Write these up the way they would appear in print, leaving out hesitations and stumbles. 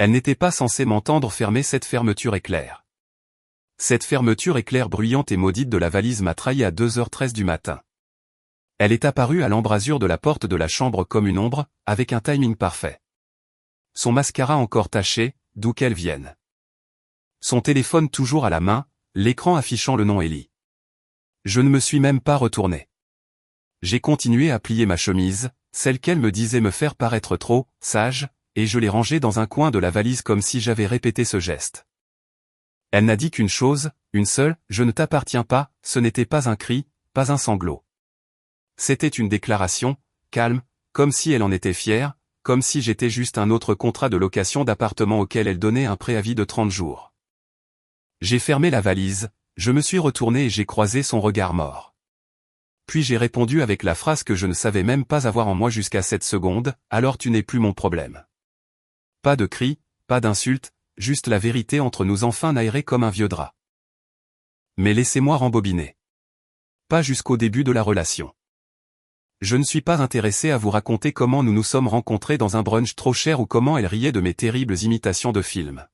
Elle n'était pas censée m'entendre fermer cette fermeture éclair. Cette fermeture éclair bruyante et maudite de la valise m'a trahi à 2h13 du matin. Elle est apparue à l'embrasure de la porte de la chambre comme une ombre, avec un timing parfait. Son mascara encore taché, d'où qu'elle vienne. Son téléphone toujours à la main, l'écran affichant le nom Ellie. Je ne me suis même pas retourné. J'ai continué à plier ma chemise, celle qu'elle me disait me faire paraître trop sage, et je l'ai rangée dans un coin de la valise comme si j'avais répété ce geste. Elle n'a dit qu'une chose, une seule, je ne t'appartiens pas, ce n'était pas un cri, pas un sanglot. C'était une déclaration, calme, comme si elle en était fière, comme si j'étais juste un autre contrat de location d'appartement auquel elle donnait un préavis de 30 jours. J'ai fermé la valise, je me suis retourné et j'ai croisé son regard mort. Puis j'ai répondu avec la phrase que je ne savais même pas avoir en moi jusqu'à cette seconde, alors tu n'es plus mon problème. Pas de cris, pas d'insultes, juste la vérité entre nous enfin aérée comme un vieux drap. Mais laissez-moi rembobiner. Pas jusqu'au début de la relation. Je ne suis pas intéressé à vous raconter comment nous nous sommes rencontrés dans un brunch trop cher ou comment elle riait de mes terribles imitations de films.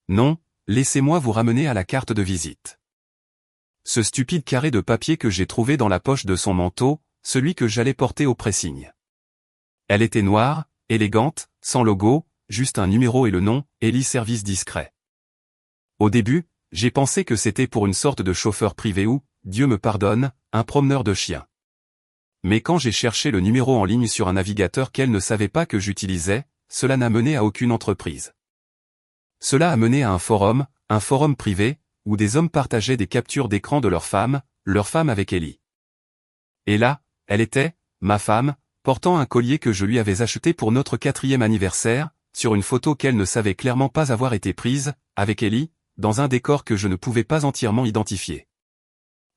Non, laissez-moi vous ramener à la carte de visite. Ce stupide carré de papier que j'ai trouvé dans la poche de son manteau, celui que j'allais porter au pressing. Elle était noire, élégante, sans logo, juste un numéro et le nom, Ellie Service Discret. Au début, j'ai pensé que c'était pour une sorte de chauffeur privé ou, Dieu me pardonne, un promeneur de chiens. Mais quand j'ai cherché le numéro en ligne sur un navigateur qu'elle ne savait pas que j'utilisais, cela n'a mené à aucune entreprise. Cela a mené à un forum privé, où des hommes partageaient des captures d'écran de leur femme avec Ellie. Et là, elle était, ma femme, portant un collier que je lui avais acheté pour notre 4e anniversaire, sur une photo qu'elle ne savait clairement pas avoir été prise, avec Ellie, dans un décor que je ne pouvais pas entièrement identifier.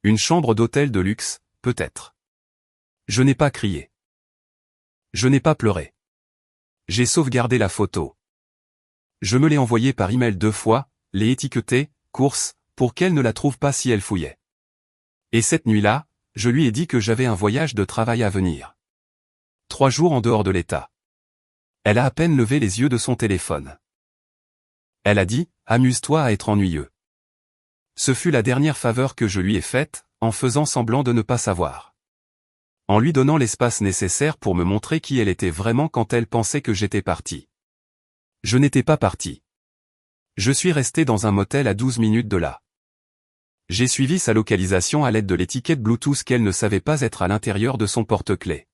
Une chambre d'hôtel de luxe, peut-être. Je n'ai pas crié. Je n'ai pas pleuré. J'ai sauvegardé la photo. Je me l'ai envoyée par email 2 fois, l'ai étiquetée, course, pour qu'elle ne la trouve pas si elle fouillait. Et cette nuit-là, je lui ai dit que j'avais un voyage de travail à venir. 3 jours en dehors de l'État. Elle a à peine levé les yeux de son téléphone. Elle a dit, amuse-toi à être ennuyeux. Ce fut la dernière faveur que je lui ai faite, en faisant semblant de ne pas savoir. En lui donnant l'espace nécessaire pour me montrer qui elle était vraiment quand elle pensait que j'étais parti. Je n'étais pas parti. Je suis resté dans un motel à 12 minutes de là. J'ai suivi sa localisation à l'aide de l'étiquette Bluetooth qu'elle ne savait pas être à l'intérieur de son porte-clés.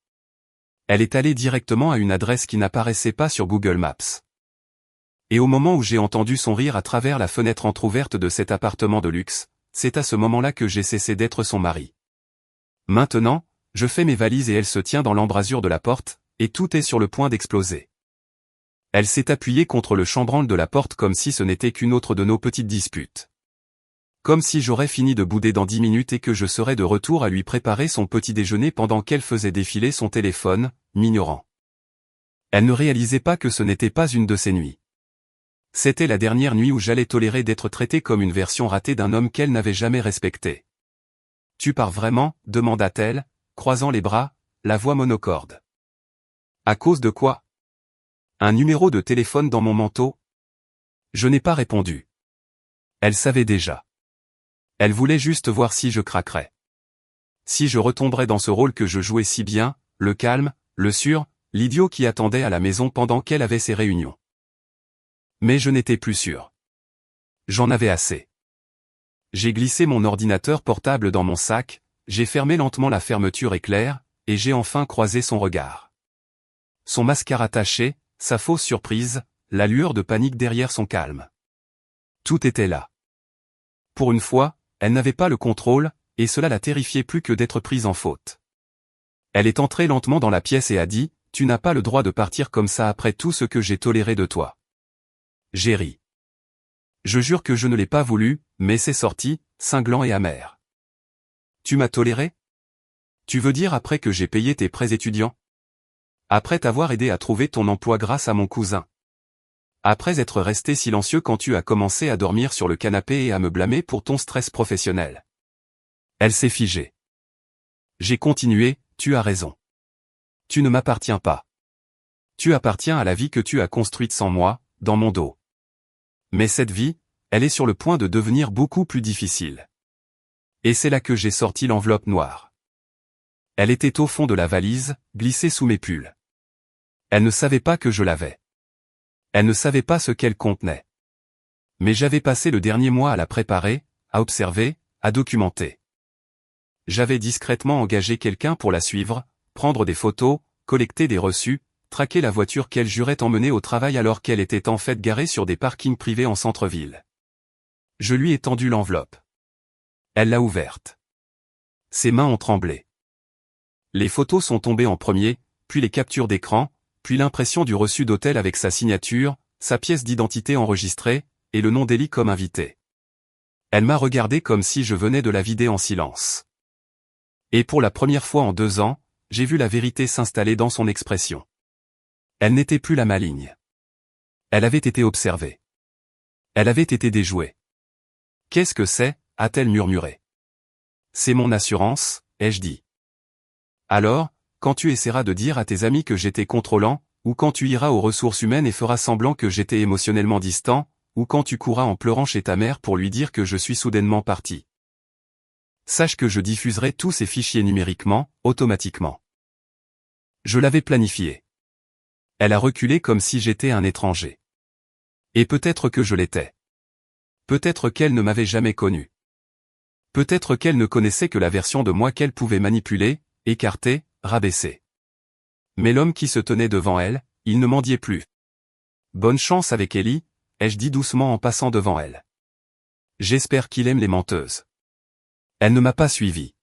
Elle est allée directement à une adresse qui n'apparaissait pas sur Google Maps. Et au moment où j'ai entendu son rire à travers la fenêtre entrouverte de cet appartement de luxe, c'est à ce moment-là que j'ai cessé d'être son mari. Maintenant, je fais mes valises et elle se tient dans l'embrasure de la porte, et tout est sur le point d'exploser. Elle s'est appuyée contre le chambranle de la porte comme si ce n'était qu'une autre de nos petites disputes. Comme si j'aurais fini de bouder dans 10 minutes et que je serais de retour à lui préparer son petit déjeuner pendant qu'elle faisait défiler son téléphone, m'ignorant. Elle ne réalisait pas que ce n'était pas une de ces nuits. C'était la dernière nuit où j'allais tolérer d'être traité comme une version ratée d'un homme qu'elle n'avait jamais respecté. « Tu pars vraiment ?» demanda-t-elle, croisant les bras, la voix monocorde. « À cause de quoi ? Un numéro de téléphone dans mon manteau ? » Je n'ai pas répondu. Elle savait déjà. Elle voulait juste voir si je craquerais. Si je retomberais dans ce rôle que je jouais si bien, le calme, le sûr, l'idiot qui attendait à la maison pendant qu'elle avait ses réunions. Mais je n'étais plus sûr. J'en avais assez. J'ai glissé mon ordinateur portable dans mon sac, j'ai fermé lentement la fermeture éclair, et j'ai enfin croisé son regard. Son mascara taché, sa fausse surprise, la lueur de panique derrière son calme. Tout était là. Pour une fois, elle n'avait pas le contrôle, et cela la terrifiait plus que d'être prise en faute. Elle est entrée lentement dans la pièce et a dit, « Tu n'as pas le droit de partir comme ça après tout ce que j'ai toléré de toi. » J'ai ri. Je jure que je ne l'ai pas voulu, mais c'est sorti, cinglant et amer. « Tu m'as toléré ? Tu veux dire après que j'ai payé tes prêts étudiants ? Après t'avoir aidé à trouver ton emploi grâce à mon cousin ? Après être resté silencieux quand tu as commencé à dormir sur le canapé et à me blâmer pour ton stress professionnel. » Elle s'est figée. J'ai continué, « Tu as raison. Tu ne m'appartiens pas. Tu appartiens à la vie que tu as construite sans moi, dans mon dos. Mais cette vie, elle est sur le point de devenir beaucoup plus difficile. Et c'est là que j'ai sorti l'enveloppe noire. Elle était au fond de la valise, glissée sous mes pulls. Elle ne savait pas que je l'avais. Elle ne savait pas ce qu'elle contenait. Mais j'avais passé le dernier mois à la préparer, à observer, à documenter. J'avais discrètement engagé quelqu'un pour la suivre, prendre des photos, collecter des reçus, traquer la voiture qu'elle jurait emmener au travail alors qu'elle était en fait garée sur des parkings privés en centre-ville. Je lui ai tendu l'enveloppe. Elle l'a ouverte. Ses mains ont tremblé. Les photos sont tombées en premier, puis les captures d'écran, puis l'impression du reçu d'hôtel avec sa signature, sa pièce d'identité enregistrée, et le nom d'Ellie comme invité. Elle m'a regardé comme si je venais de la vider en silence. Et pour la première fois en 2 ans, j'ai vu la vérité s'installer dans son expression. Elle n'était plus la maligne. Elle avait été observée. Elle avait été déjouée. « Qu'est-ce que c'est » a-t-elle murmuré. « C'est mon assurance » ai-je dit. Alors, quand tu essaieras de dire à tes amis que j'étais contrôlant, ou quand tu iras aux ressources humaines et feras semblant que j'étais émotionnellement distant, ou quand tu courras en pleurant chez ta mère pour lui dire que je suis soudainement parti. Sache que je diffuserai tous ces fichiers numériquement, automatiquement. Je l'avais planifié. Elle a reculé comme si j'étais un étranger. Et peut-être que je l'étais. Peut-être qu'elle ne m'avait jamais connu. Peut-être qu'elle ne connaissait que la version de moi qu'elle pouvait manipuler, écarter, rabaisser. Mais l'homme qui se tenait devant elle, il ne mendiait plus. Bonne chance avec Ellie, ai-je dit doucement en passant devant elle. J'espère qu'il aime les menteuses. Elle ne m'a pas suivi.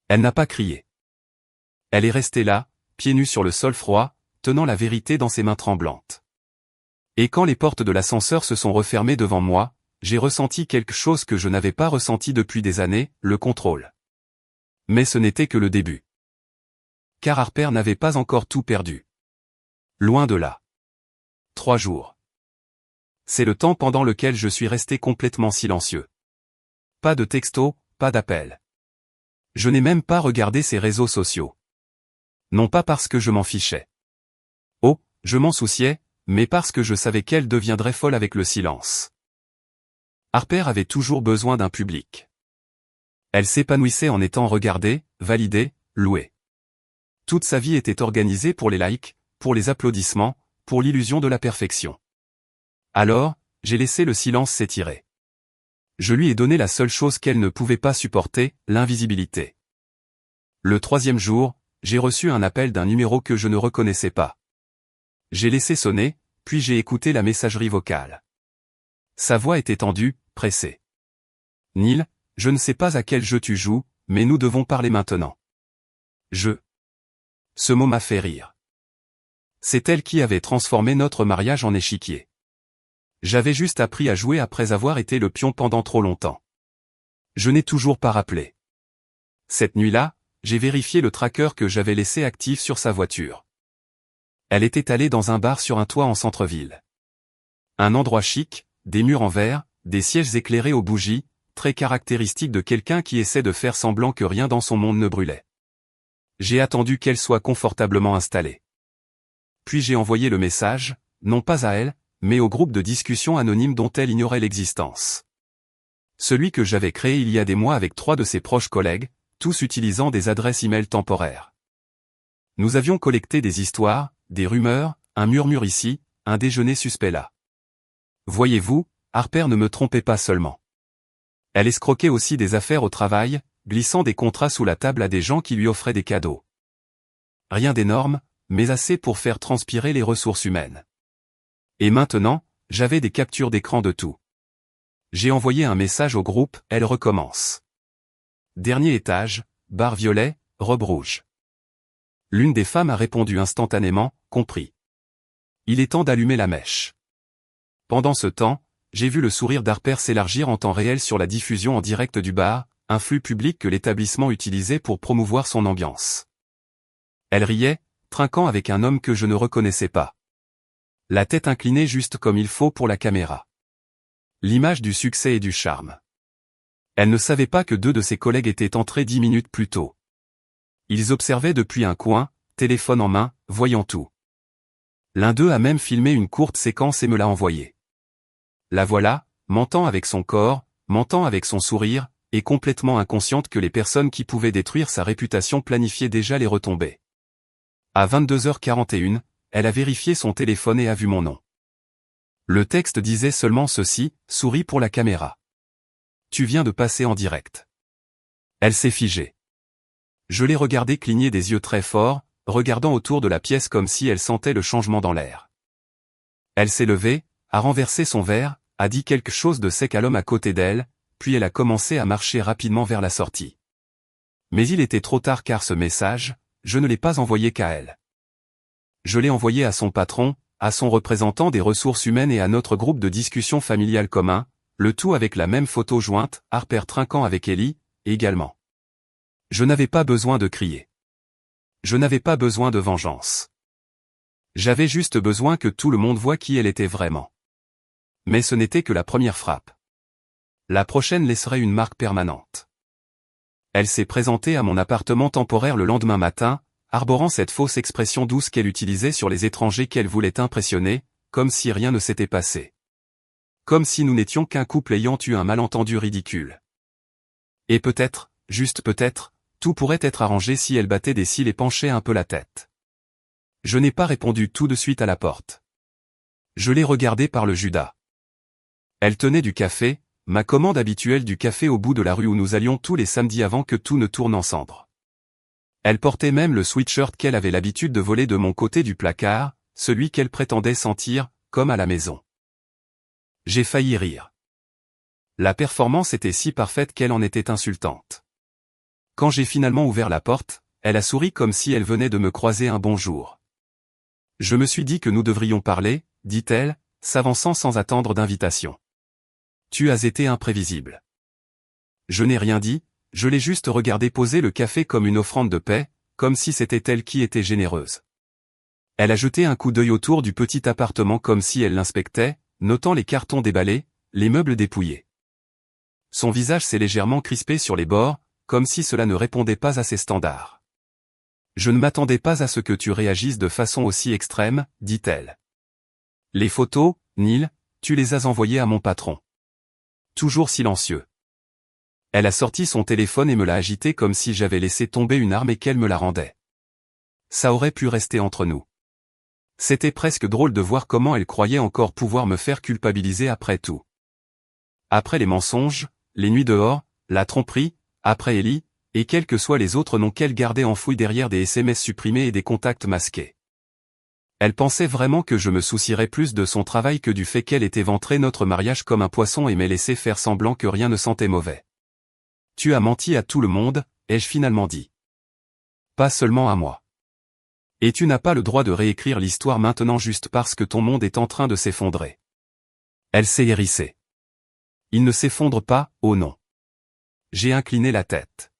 Elle n'a pas crié. Elle est restée là, pieds nus sur le sol froid, tenant la vérité dans ses mains tremblantes. Et quand les portes de l'ascenseur se sont refermées devant moi, j'ai ressenti quelque chose que je n'avais pas ressenti depuis des années, le contrôle. Mais ce n'était que le début. Car Harper n'avait pas encore tout perdu. Loin de là. 3 jours. C'est le temps pendant lequel je suis resté complètement silencieux. Pas de texto, pas d'appel. Je n'ai même pas regardé ses réseaux sociaux. Non pas parce que je m'en fichais. Oh, je m'en souciais, mais parce que je savais qu'elle deviendrait folle avec le silence. Harper avait toujours besoin d'un public. Elle s'épanouissait en étant regardée, validée, louée. Toute sa vie était organisée pour les likes, pour les applaudissements, pour l'illusion de la perfection. Alors, j'ai laissé le silence s'étirer. Je lui ai donné la seule chose qu'elle ne pouvait pas supporter, l'invisibilité. Le 3e jour, j'ai reçu un appel d'un numéro que je ne reconnaissais pas. J'ai laissé sonner, puis j'ai écouté la messagerie vocale. Sa voix était tendue, pressée. « Neil, je ne sais pas à quel jeu tu joues, mais nous devons parler maintenant. » Je. Ce mot m'a fait rire. C'est elle qui avait transformé notre mariage en échiquier. J'avais juste appris à jouer après avoir été le pion pendant trop longtemps. Je n'ai toujours pas rappelé. Cette nuit-là, j'ai vérifié le tracker que j'avais laissé actif sur sa voiture. Elle était allée dans un bar sur un toit en centre-ville. Un endroit chic, des murs en verre, des sièges éclairés aux bougies, très caractéristique de quelqu'un qui essaie de faire semblant que rien dans son monde ne brûlait. J'ai attendu qu'elle soit confortablement installée. Puis j'ai envoyé le message, non pas à elle, mais au groupe de discussion anonyme dont elle ignorait l'existence. Celui que j'avais créé il y a des mois avec 3 de ses proches collègues, tous utilisant des adresses e-mail temporaires. Nous avions collecté des histoires, des rumeurs, un murmure ici, un déjeuner suspect là. Voyez-vous, Harper ne me trompait pas seulement. Elle escroquait aussi des affaires au travail, glissant des contrats sous la table à des gens qui lui offraient des cadeaux. Rien d'énorme, mais assez pour faire transpirer les ressources humaines. Et maintenant, j'avais des captures d'écran de tout. J'ai envoyé un message au groupe, elle recommence. Dernier étage, bar violet, robe rouge. L'une des femmes a répondu instantanément, compris. Il est temps d'allumer la mèche. Pendant ce temps, j'ai vu le sourire d'Harper s'élargir en temps réel sur la diffusion en direct du bar, un flux public que l'établissement utilisait pour promouvoir son ambiance. Elle riait, trinquant avec un homme que je ne reconnaissais pas. La tête inclinée juste comme il faut pour la caméra. L'image du succès et du charme. Elle ne savait pas que 2 de ses collègues étaient entrés 10 minutes plus tôt. Ils observaient depuis un coin, téléphone en main, voyant tout. L'un d'eux a même filmé une courte séquence et me l'a envoyée. La voilà, mentant avec son corps, mentant avec son sourire, et complètement inconsciente que les personnes qui pouvaient détruire sa réputation planifiaient déjà les retombées. À 22h41, elle a vérifié son téléphone et a vu mon nom. Le texte disait seulement ceci, souris pour la caméra. Tu viens de passer en direct. Elle s'est figée. Je l'ai regardée cligner des yeux très forts, regardant autour de la pièce comme si elle sentait le changement dans l'air. Elle s'est levée, a renversé son verre, a dit quelque chose de sec à l'homme à côté d'elle, puis elle a commencé à marcher rapidement vers la sortie. Mais il était trop tard car ce message, je ne l'ai pas envoyé qu'à elle. Je l'ai envoyé à son patron, à son représentant des ressources humaines et à notre groupe de discussion familiale commun, le tout avec la même photo jointe, Harper trinquant avec Ellie, également. Je n'avais pas besoin de crier. Je n'avais pas besoin de vengeance. J'avais juste besoin que tout le monde voie qui elle était vraiment. Mais ce n'était que la première frappe. La prochaine laisserait une marque permanente. Elle s'est présentée à mon appartement temporaire le lendemain matin, arborant cette fausse expression douce qu'elle utilisait sur les étrangers qu'elle voulait impressionner, comme si rien ne s'était passé. Comme si nous n'étions qu'un couple ayant eu un malentendu ridicule. Et peut-être, juste peut-être, tout pourrait être arrangé si elle battait des cils et penchait un peu la tête. Je n'ai pas répondu tout de suite à la porte. Je l'ai regardée par le Judas. Elle tenait du café, ma commande habituelle du café au bout de la rue où nous allions tous les samedis avant que tout ne tourne en cendres. Elle portait même le sweatshirt qu'elle avait l'habitude de voler de mon côté du placard, celui qu'elle prétendait sentir, comme à la maison. J'ai failli rire. La performance était si parfaite qu'elle en était insultante. Quand j'ai finalement ouvert la porte, elle a souri comme si elle venait de me croiser un bonjour. Je me suis dit que nous devrions parler, dit-elle, s'avançant sans attendre d'invitation. Tu as été imprévisible. Je n'ai rien dit, je l'ai juste regardé poser le café comme une offrande de paix, comme si c'était elle qui était généreuse. Elle a jeté un coup d'œil autour du petit appartement comme si elle l'inspectait, notant les cartons déballés, les meubles dépouillés. Son visage s'est légèrement crispé sur les bords, comme si cela ne répondait pas à ses standards. Je ne m'attendais pas à ce que tu réagisses de façon aussi extrême, dit-elle. Les photos, Neil, tu les as envoyées à mon patron. Toujours silencieux. Elle a sorti son téléphone et me l'a agité comme si j'avais laissé tomber une arme et qu'elle me la rendait. Ça aurait pu rester entre nous. C'était presque drôle de voir comment elle croyait encore pouvoir me faire culpabiliser après tout. Après les mensonges, les nuits dehors, la tromperie, après Ellie, et quels que soient les autres noms qu'elle gardait enfouis derrière des SMS supprimés et des contacts masqués. Elle pensait vraiment que je me soucierais plus de son travail que du fait qu'elle ait éventré notre mariage comme un poisson et m'ait laissé faire semblant que rien ne sentait mauvais. Tu as menti à tout le monde, ai-je finalement dit. Pas seulement à moi. Et tu n'as pas le droit de réécrire l'histoire maintenant juste parce que ton monde est en train de s'effondrer. Elle s'est hérissée. Il ne s'effondre pas, oh non. J'ai incliné la tête.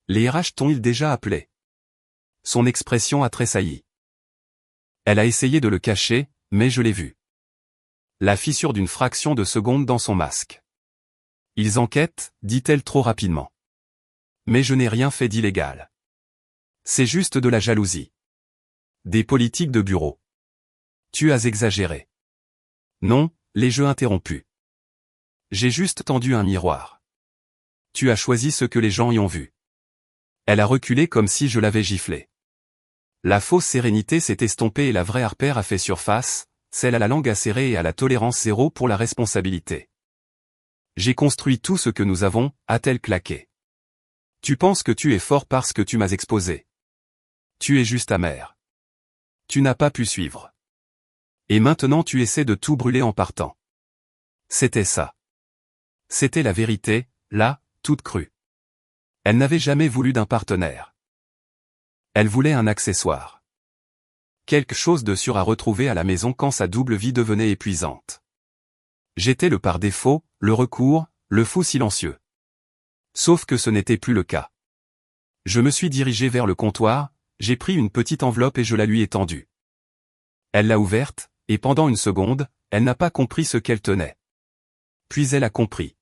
Les RH t'ont-ils déjà appelé? Son expression a tressailli. Elle a essayé de le cacher, mais je l'ai vu. La fissure d'une fraction de seconde dans son masque. Ils enquêtent, dit-elle trop rapidement. Mais je n'ai rien fait d'illégal. C'est juste de la jalousie. Des politiques de bureau. Tu as exagéré. Non, les jeux interrompus. J'ai juste tendu un miroir. Tu as choisi ce que les gens y ont vu. Elle a reculé comme si je l'avais giflé. La fausse sérénité s'est estompée et la vraie Harper a fait surface, celle à la langue acérée et à la tolérance zéro pour la responsabilité. J'ai construit tout ce que nous avons, a-t-elle claqué. Tu penses que tu es fort parce que tu m'as exposé. Tu es juste amer. Tu n'as pas pu suivre. Et maintenant tu essaies de tout brûler en partant. C'était ça. C'était la vérité, là, toute crue. Elle n'avait jamais voulu d'un partenaire. Elle voulait un accessoire. Quelque chose de sûr à retrouver à la maison quand sa double vie devenait épuisante. J'étais le par défaut, le recours, le fou silencieux. Sauf que ce n'était plus le cas. Je me suis dirigé vers le comptoir, j'ai pris une petite enveloppe et je la lui ai tendue. Elle l'a ouverte, et pendant une seconde, elle n'a pas compris ce qu'elle tenait. Puis elle a compris.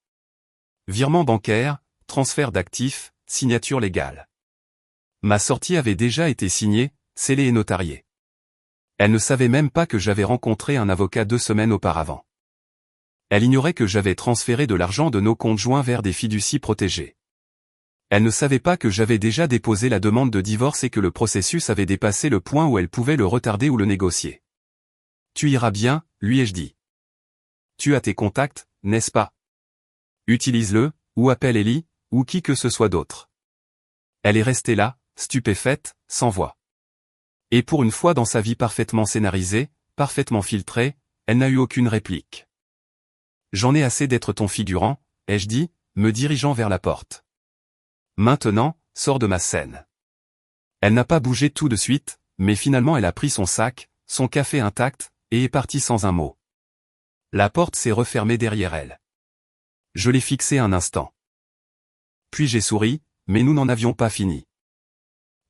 Virement bancaire, transfert d'actifs, signature légale. Ma sortie avait déjà été signée, scellée et notariée. Elle ne savait même pas que j'avais rencontré un avocat 2 semaines auparavant. Elle ignorait que j'avais transféré de l'argent de nos comptes joints vers des fiducies protégées. Elle ne savait pas que j'avais déjà déposé la demande de divorce et que le processus avait dépassé le point où elle pouvait le retarder ou le négocier. Tu iras bien, lui ai-je dit. Tu as tes contacts, n'est-ce pas? Utilise-le, ou appelle Ellie, ou qui que ce soit d'autre. Elle est restée là, stupéfaite, sans voix. Et pour une fois dans sa vie parfaitement scénarisée, parfaitement filtrée, elle n'a eu aucune réplique. J'en ai assez d'être ton figurant, ai-je dit, me dirigeant vers la porte. Maintenant, sors de ma scène. Elle n'a pas bougé tout de suite, mais finalement elle a pris son sac, son café intact, et est partie sans un mot. La porte s'est refermée derrière elle. Je l'ai fixée un instant. Puis j'ai souri, mais nous n'en avions pas fini.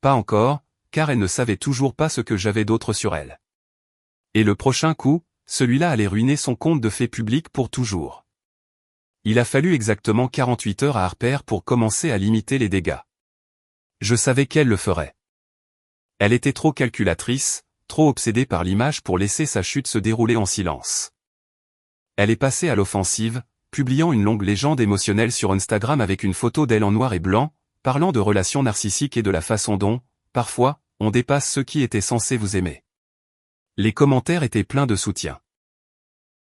Pas encore, car elle ne savait toujours pas ce que j'avais d'autre sur elle. Et le prochain coup, celui-là allait ruiner son compte de fait public pour toujours. Il a fallu exactement 48 heures à Harper pour commencer à limiter les dégâts. Je savais qu'elle le ferait. Elle était trop calculatrice, trop obsédée par l'image pour laisser sa chute se dérouler en silence. Elle est passée à l'offensive, publiant une longue légende émotionnelle sur Instagram avec une photo d'elle en noir et blanc, parlant de relations narcissiques et de la façon dont, parfois, on dépasse ceux qui étaient censés vous aimer. Les commentaires étaient pleins de soutien.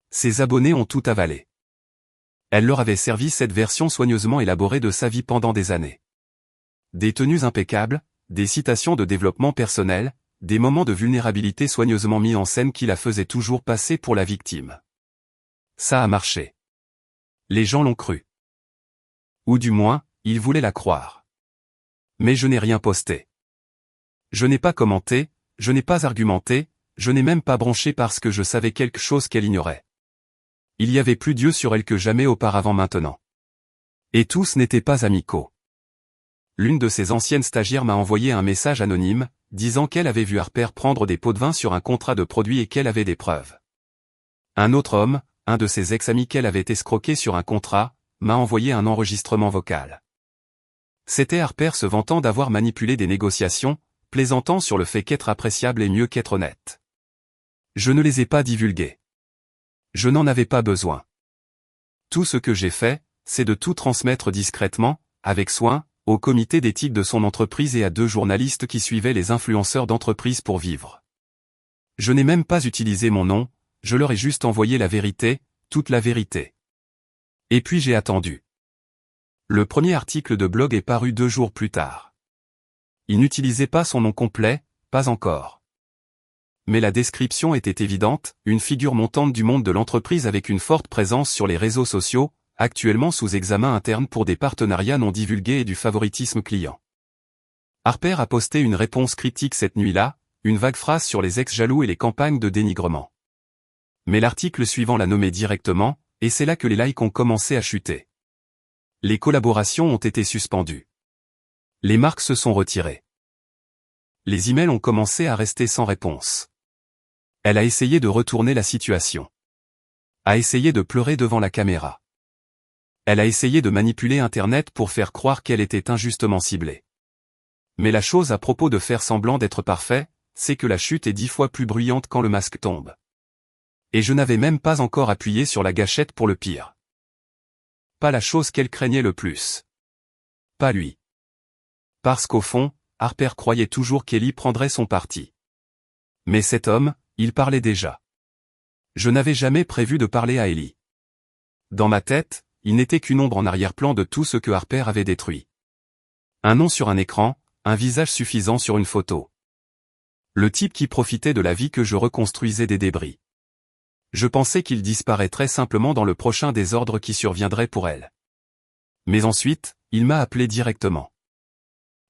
Ses abonnés ont tout avalé. Elle leur avait servi cette version soigneusement élaborée de sa vie pendant des années. Des tenues impeccables, des citations de développement personnel, des moments de vulnérabilité soigneusement mis en scène qui la faisaient toujours passer pour la victime. Ça a marché. Les gens l'ont cru. Ou du moins, ils voulaient la croire. Mais je n'ai rien posté. Je n'ai pas commenté, je n'ai pas argumenté, je n'ai même pas bronché parce que je savais quelque chose qu'elle ignorait. Il y avait plus d'yeux sur elle que jamais auparavant maintenant. Et tous n'étaient pas amicaux. L'une de ses anciennes stagiaires m'a envoyé un message anonyme, disant qu'elle avait vu Harper prendre des pots de vin sur un contrat de produit et qu'elle avait des preuves. Un autre homme, un de ses ex-amis qu'elle avait escroqué sur un contrat, m'a envoyé un enregistrement vocal. C'était Harper se vantant d'avoir manipulé des négociations, plaisantant sur le fait qu'être appréciable est mieux qu'être honnête. Je ne les ai pas divulgués. Je n'en avais pas besoin. Tout ce que j'ai fait, c'est de tout transmettre discrètement, avec soin, au comité d'éthique de son entreprise et à 2 journalistes qui suivaient les influenceurs d'entreprise pour vivre. Je n'ai même pas utilisé mon nom, je leur ai juste envoyé la vérité, toute la vérité. Et puis j'ai attendu. Le premier article de blog est paru 2 jours plus tard. Il n'utilisait pas son nom complet, pas encore. Mais la description était évidente, une figure montante du monde de l'entreprise avec une forte présence sur les réseaux sociaux, actuellement sous examen interne pour des partenariats non divulgués et du favoritisme client. Harper a posté une réponse critique cette nuit-là, une vague phrase sur les ex-jaloux et les campagnes de dénigrement. Mais l'article suivant l'a nommé directement, et c'est là que les likes ont commencé à chuter. Les collaborations ont été suspendues. Les marques se sont retirées. Les emails ont commencé à rester sans réponse. Elle a essayé de retourner la situation. A essayé de pleurer devant la caméra. Elle a essayé de manipuler Internet pour faire croire qu'elle était injustement ciblée. Mais la chose à propos de faire semblant d'être parfait, c'est que la chute est 10 fois plus bruyante quand le masque tombe. Et je n'avais même pas encore appuyé sur la gâchette pour le pire. Pas la chose qu'elle craignait le plus. Pas lui. Parce qu'au fond, Harper croyait toujours qu'Ellie prendrait son parti. Mais cet homme, il parlait déjà. Je n'avais jamais prévu de parler à Ellie. Dans ma tête, il n'était qu'une ombre en arrière-plan de tout ce que Harper avait détruit. Un nom sur un écran, un visage suffisant sur une photo. Le type qui profitait de la vie que je reconstruisais des débris. Je pensais qu'il disparaîtrait simplement dans le prochain désordre qui surviendrait pour elle. Mais ensuite, il m'a appelé directement.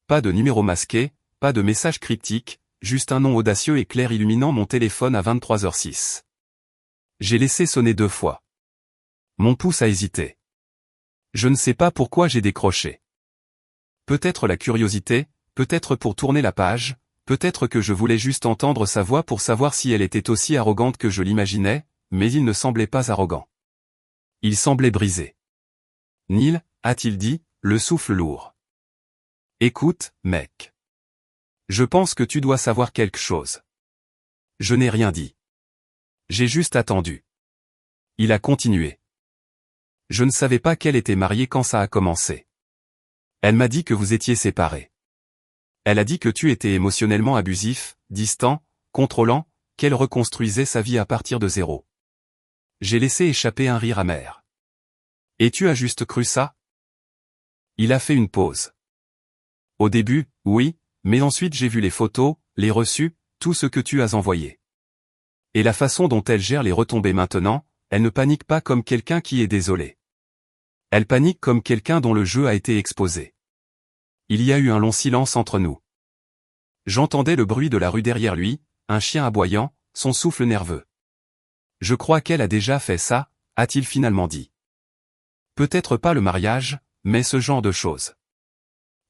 Pas de numéro masqué, pas de message cryptique, juste un nom audacieux et clair illuminant mon téléphone à 23h06. J'ai laissé sonner 2 fois. Mon pouce a hésité. Je ne sais pas pourquoi j'ai décroché. Peut-être la curiosité, peut-être pour tourner la page, peut-être que je voulais juste entendre sa voix pour savoir si elle était aussi arrogante que je l'imaginais, mais il ne semblait pas arrogant. Il semblait brisé. Neil, a-t-il dit, le souffle lourd. Écoute, mec. Je pense que tu dois savoir quelque chose. Je n'ai rien dit. J'ai juste attendu. Il a continué. Je ne savais pas qu'elle était mariée quand ça a commencé. Elle m'a dit que vous étiez séparés. Elle a dit que tu étais émotionnellement abusif, distant, contrôlant, qu'elle reconstruisait sa vie à partir de zéro. J'ai laissé échapper un rire amer. Et tu as juste cru ça? Il a fait une pause. Au début, oui, mais ensuite j'ai vu les photos, les reçus, tout ce que tu as envoyé. Et la façon dont elle gère les retombées maintenant, elle ne panique pas comme quelqu'un qui est désolé. Elle panique comme quelqu'un dont le jeu a été exposé. Il y a eu un long silence entre nous. J'entendais le bruit de la rue derrière lui, un chien aboyant, son souffle nerveux. Je crois qu'elle a déjà fait ça, a-t-il finalement dit. Peut-être pas le mariage, mais ce genre de choses.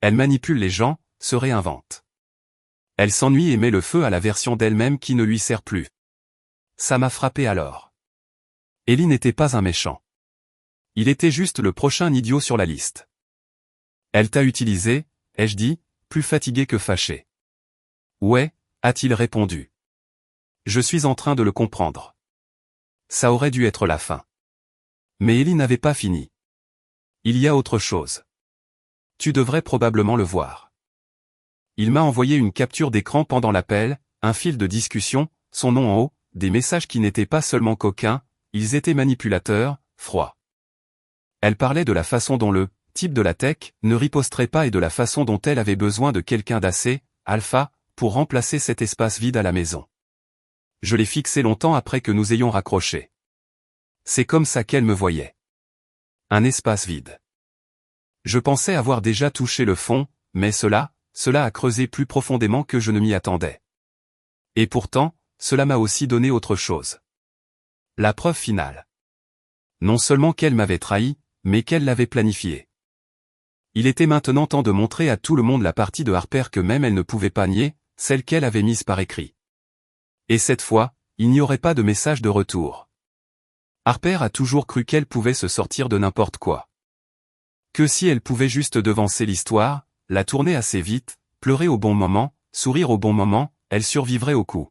Elle manipule les gens, se réinvente. Elle s'ennuie et met le feu à la version d'elle-même qui ne lui sert plus. Ça m'a frappé alors. Ellie n'était pas un méchant. Il était juste le prochain idiot sur la liste. Elle t'a utilisé, ai-je dit, plus fatigué que fâché. Ouais, a-t-il répondu. Je suis en train de le comprendre. Ça aurait dû être la fin. Mais Ellie n'avait pas fini. Il y a autre chose. Tu devrais probablement le voir. Il m'a envoyé une capture d'écran pendant l'appel, un fil de discussion, son nom en haut, des messages qui n'étaient pas seulement coquins, ils étaient manipulateurs, froids. Elle parlait de la façon dont le type de la tech ne riposterait pas et de la façon dont elle avait besoin de quelqu'un d'assez alpha pour remplacer cet espace vide à la maison. Je l'ai fixé longtemps après que nous ayons raccroché. C'est comme ça qu'elle me voyait. Un espace vide. Je pensais avoir déjà touché le fond, mais cela a creusé plus profondément que je ne m'y attendais. Et pourtant, cela m'a aussi donné autre chose. La preuve finale. Non seulement qu'elle m'avait trahi, mais qu'elle l'avait planifié. Il était maintenant temps de montrer à tout le monde la partie de Harper que même elle ne pouvait pas nier, celle qu'elle avait mise par écrit. Et cette fois, il n'y aurait pas de message de retour. Harper a toujours cru qu'elle pouvait se sortir de n'importe quoi. Que si elle pouvait juste devancer l'histoire, la tourner assez vite, pleurer au bon moment, sourire au bon moment, elle survivrait au coup.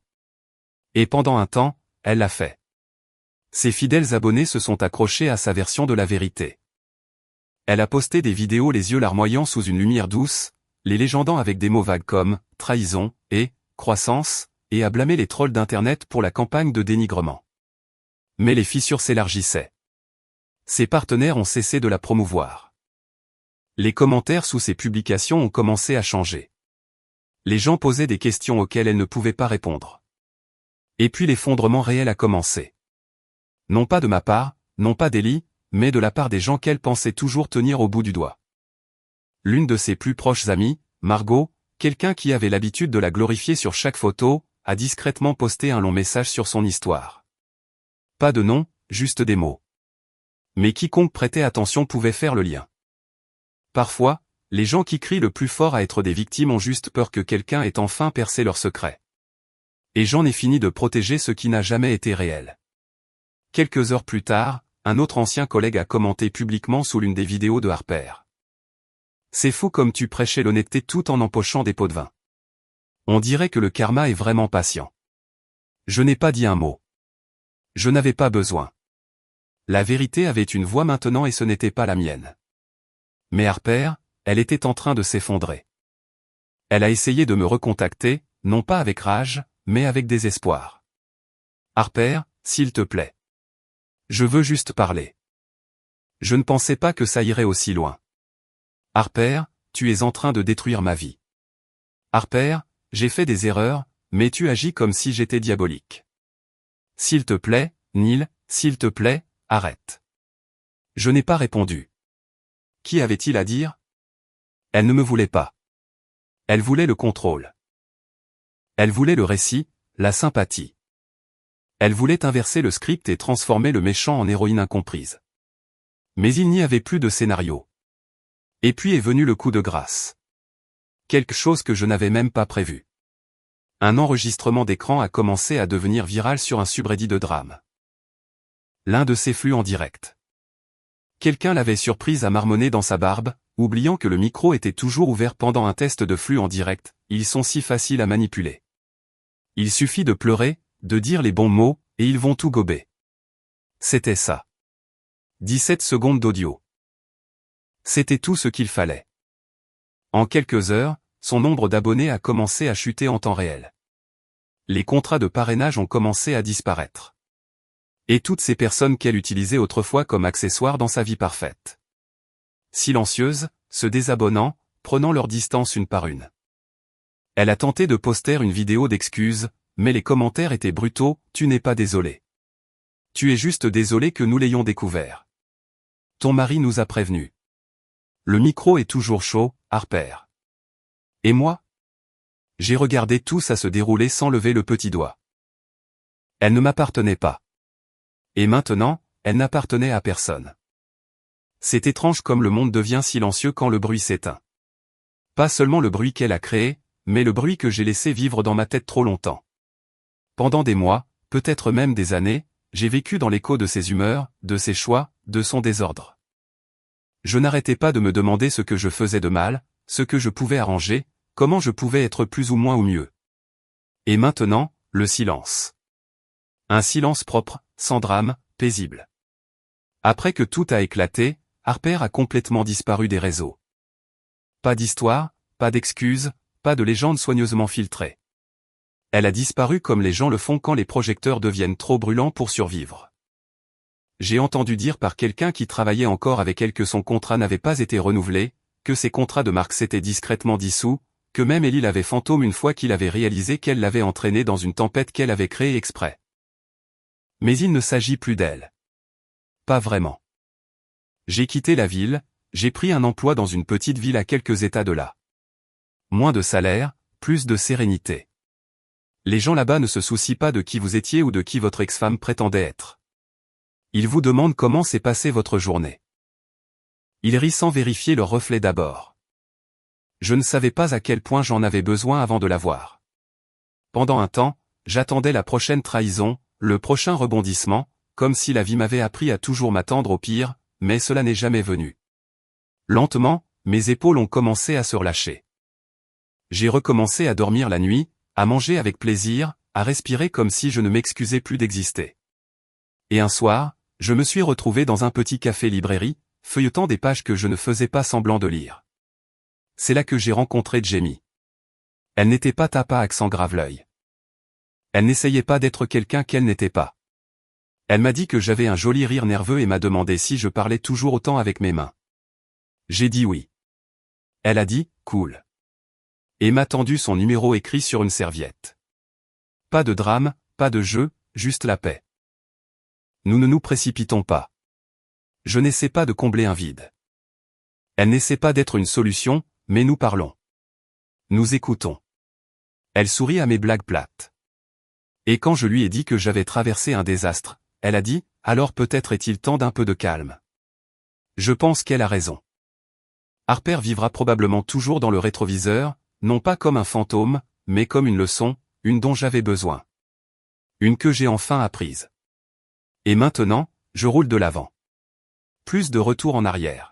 Et pendant un temps, elle l'a fait. Ses fidèles abonnés se sont accrochés à sa version de la vérité. Elle a posté des vidéos les yeux larmoyants sous une lumière douce, les légendant avec des mots vagues comme « trahison » et « croissance », et a blâmé les trolls d'Internet pour la campagne de dénigrement. Mais les fissures s'élargissaient. Ses partenaires ont cessé de la promouvoir. Les commentaires sous ses publications ont commencé à changer. Les gens posaient des questions auxquelles elle ne pouvait pas répondre. Et puis l'effondrement réel a commencé. Non pas de ma part, non pas d'Ellie, mais de la part des gens qu'elle pensait toujours tenir au bout du doigt. L'une de ses plus proches amies, Margot, quelqu'un qui avait l'habitude de la glorifier sur chaque photo, a discrètement posté un long message sur son histoire. Pas de nom, juste des mots. Mais quiconque prêtait attention pouvait faire le lien. Parfois, les gens qui crient le plus fort à être des victimes ont juste peur que quelqu'un ait enfin percé leur secret. Et j'en ai fini de protéger ce qui n'a jamais été réel. Quelques heures plus tard, un autre ancien collègue a commenté publiquement sous l'une des vidéos de Harper. C'est fou comme tu prêchais l'honnêteté tout en empochant des pots de vin. On dirait que le karma est vraiment patient. Je n'ai pas dit un mot. Je n'avais pas besoin. La vérité avait une voix maintenant et ce n'était pas la mienne. Mais Harper, elle était en train de s'effondrer. Elle a essayé de me recontacter, non pas avec rage, mais avec désespoir. Harper, s'il te plaît. Je veux juste parler. Je ne pensais pas que ça irait aussi loin. Harper, tu es en train de détruire ma vie. Harper, j'ai fait des erreurs, mais tu agis comme si j'étais diabolique. S'il te plaît, Neil, s'il te plaît, arrête. Je n'ai pas répondu. Qui avait-il à dire? Elle ne me voulait pas. Elle voulait le contrôle. Elle voulait le récit, la sympathie. Elle voulait inverser le script et transformer le méchant en héroïne incomprise. Mais il n'y avait plus de scénario. Et puis est venu le coup de grâce. Quelque chose que je n'avais même pas prévu. Un enregistrement d'écran a commencé à devenir viral sur un subreddit de drame. L'un de ses flux en direct. Quelqu'un l'avait surprise à marmonner dans sa barbe, oubliant que le micro était toujours ouvert pendant un test de flux en direct, ils sont si faciles à manipuler. Il suffit de pleurer, de dire les bons mots, et ils vont tout gober. C'était ça. 17 secondes d'audio. C'était tout ce qu'il fallait. En quelques heures, son nombre d'abonnés a commencé à chuter en temps réel. Les contrats de parrainage ont commencé à disparaître. Et toutes ces personnes qu'elle utilisait autrefois comme accessoires dans sa vie parfaite. Silencieuses, se désabonnant, prenant leur distance une par une. Elle a tenté de poster une vidéo d'excuses, mais les commentaires étaient brutaux, « Tu n'es pas désolé. Tu es juste désolé que nous l'ayons découvert. Ton mari nous a prévenus. Le micro est toujours chaud, Harper. Et moi ? J'ai regardé tout ça se dérouler sans lever le petit doigt. Elle ne m'appartenait pas. Et maintenant, elle n'appartenait à personne. C'est étrange comme le monde devient silencieux quand le bruit s'éteint. Pas seulement le bruit qu'elle a créé, mais le bruit que j'ai laissé vivre dans ma tête trop longtemps. Pendant des mois, peut-être même des années, j'ai vécu dans l'écho de ses humeurs, de ses choix, de son désordre. Je n'arrêtais pas de me demander ce que je faisais de mal, ce que je pouvais arranger, comment je pouvais être plus ou moins ou mieux. Et maintenant, le silence. Un silence propre, sans drame, paisible. Après que tout a éclaté, Harper a complètement disparu des réseaux. Pas d'histoire, pas d'excuses, pas de légende soigneusement filtrée. Elle a disparu comme les gens le font quand les projecteurs deviennent trop brûlants pour survivre. J'ai entendu dire par quelqu'un qui travaillait encore avec elle que son contrat n'avait pas été renouvelé, que ses contrats de marque s'étaient discrètement dissous, que même Ellie l'avait fantôme une fois qu'il avait réalisé qu'elle l'avait entraîné dans une tempête qu'elle avait créée exprès. Mais il ne s'agit plus d'elle. Pas vraiment. J'ai quitté la ville, j'ai pris un emploi dans une petite ville à quelques états de là. Moins de salaire, plus de sérénité. Les gens là-bas ne se soucient pas de qui vous étiez ou de qui votre ex-femme prétendait être. Ils vous demandent comment s'est passée votre journée. Ils rient sans vérifier leur reflet d'abord. Je ne savais pas à quel point j'en avais besoin avant de la voir. Pendant un temps, j'attendais la prochaine trahison, le prochain rebondissement, comme si la vie m'avait appris à toujours m'attendre au pire, mais cela n'est jamais venu. Lentement, mes épaules ont commencé à se relâcher. J'ai recommencé à dormir la nuit, à manger avec plaisir, à respirer comme si je ne m'excusais plus d'exister. Et un soir, je me suis retrouvé dans un petit café-librairie, feuilletant des pages que je ne faisais pas semblant de lire. C'est là que j'ai rencontré Jamie. Elle n'était pas tapa accent grave l'œil. Elle n'essayait pas d'être quelqu'un qu'elle n'était pas. Elle m'a dit que j'avais un joli rire nerveux et m'a demandé si je parlais toujours autant avec mes mains. J'ai dit oui. Elle a dit, cool. Et m'a tendu son numéro écrit sur une serviette. Pas de drame, pas de jeu, juste la paix. Nous ne nous précipitons pas. Je n'essaie pas de combler un vide. Elle n'essaie pas d'être une solution, mais nous parlons. Nous écoutons. Elle sourit à mes blagues plates. Et quand je lui ai dit que j'avais traversé un désastre, elle a dit, alors peut-être est-il temps d'un peu de calme. Je pense qu'elle a raison. Harper vivra probablement toujours dans le rétroviseur, non pas comme un fantôme, mais comme une leçon, une dont j'avais besoin. Une que j'ai enfin apprise. Et maintenant, je roule de l'avant. Plus de retour en arrière.